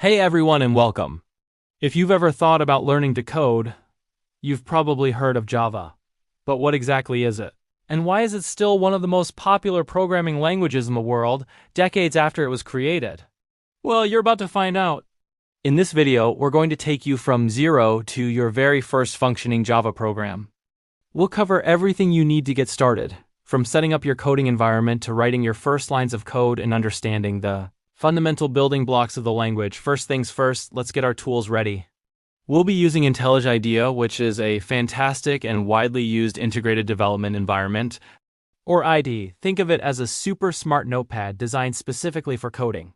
Hey everyone and welcome. If you've ever thought about learning to code, you've probably heard of Java. But what exactly is it? And why is it still one of the most popular programming languages in the world, decades after it was created? Well, you're about to find out. In this video, we're going to take you from zero to your very first functioning Java program. We'll cover everything you need to get started, from setting up your coding environment to writing your first lines of code and understanding the fundamental building blocks of the language. First things first, let's get our tools ready. We'll be using IntelliJ IDEA, which is a fantastic and widely used integrated development environment, or IDE. Think of it as a super smart notepad designed specifically for coding.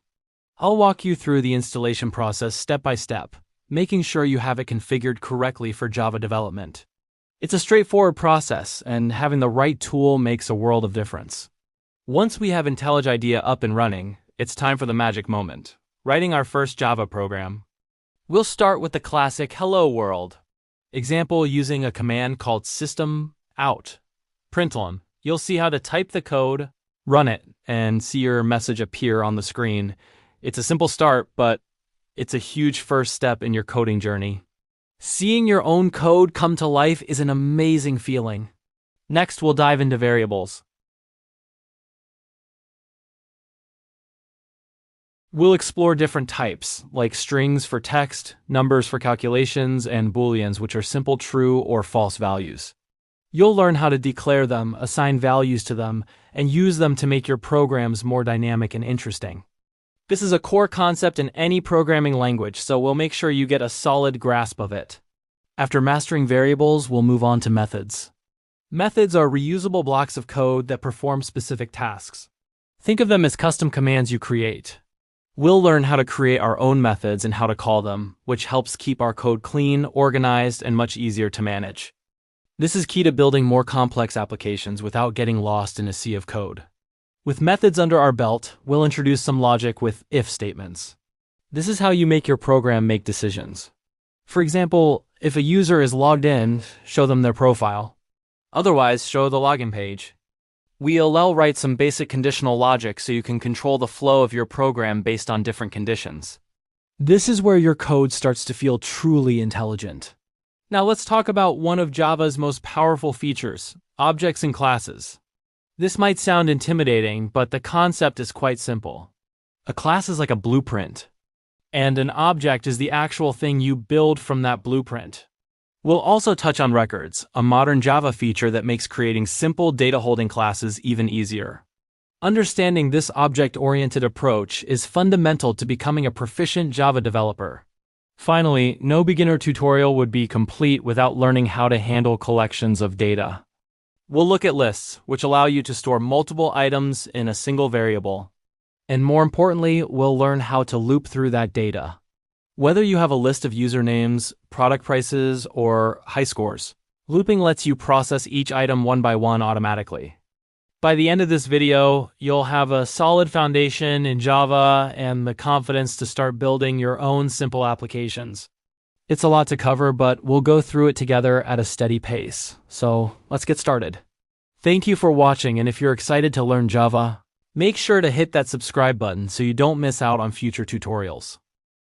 I'll walk you through the installation process step by step, making sure you have it configured correctly for Java development. It's a straightforward process, and having the right tool makes a world of difference. Once we have IntelliJ IDEA up and running, it's time for the magic moment, writing our first Java program. We'll start with the classic hello world. Example using a command called System.out.println. You'll see how to type the code, run it, and see your message appear on the screen. It's a simple start, but it's a huge first step in your coding journey. Seeing your own code come to life is an amazing feeling. Next, we'll dive into variables. We'll explore different types, like strings for text, numbers for calculations, and booleans, which are simple true or false values. You'll learn how to declare them, assign values to them, and use them to make your programs more dynamic and interesting. This is a core concept in any programming language, so we'll make sure you get a solid grasp of it. After mastering variables, we'll move on to methods. Methods are reusable blocks of code that perform specific tasks. Think of them as custom commands you create. We'll learn how to create our own methods and how to call them, which helps keep our code clean, organized, and much easier to manage. This is key to building more complex applications without getting lost in a sea of code. With methods under our belt, we'll introduce some logic with if statements. This is how you make your program make decisions. For example, if a user is logged in, show them their profile. Otherwise, show the login page. We'll write some basic conditional logic so you can control the flow of your program based on different conditions. This is where your code starts to feel truly intelligent. Now let's talk about one of Java's most powerful features, objects and classes. This might sound intimidating, but the concept is quite simple. A class is like a blueprint, and an object is the actual thing you build from that blueprint. We'll also touch on records, a modern Java feature that makes creating simple data-holding classes even easier. Understanding this object-oriented approach is fundamental to becoming a proficient Java developer. Finally, no beginner tutorial would be complete without learning how to handle collections of data. We'll look at lists, which allow you to store multiple items in a single variable. And more importantly, we'll learn how to loop through that data. Whether you have a list of usernames, product prices, or high scores, looping lets you process each item one by one automatically. By the end of this video, you'll have a solid foundation in Java and the confidence to start building your own simple applications. It's a lot to cover, but we'll go through it together at a steady pace. So let's get started. Thank you for watching, and if you're excited to learn Java, make sure to hit that subscribe button so you don't miss out on future tutorials.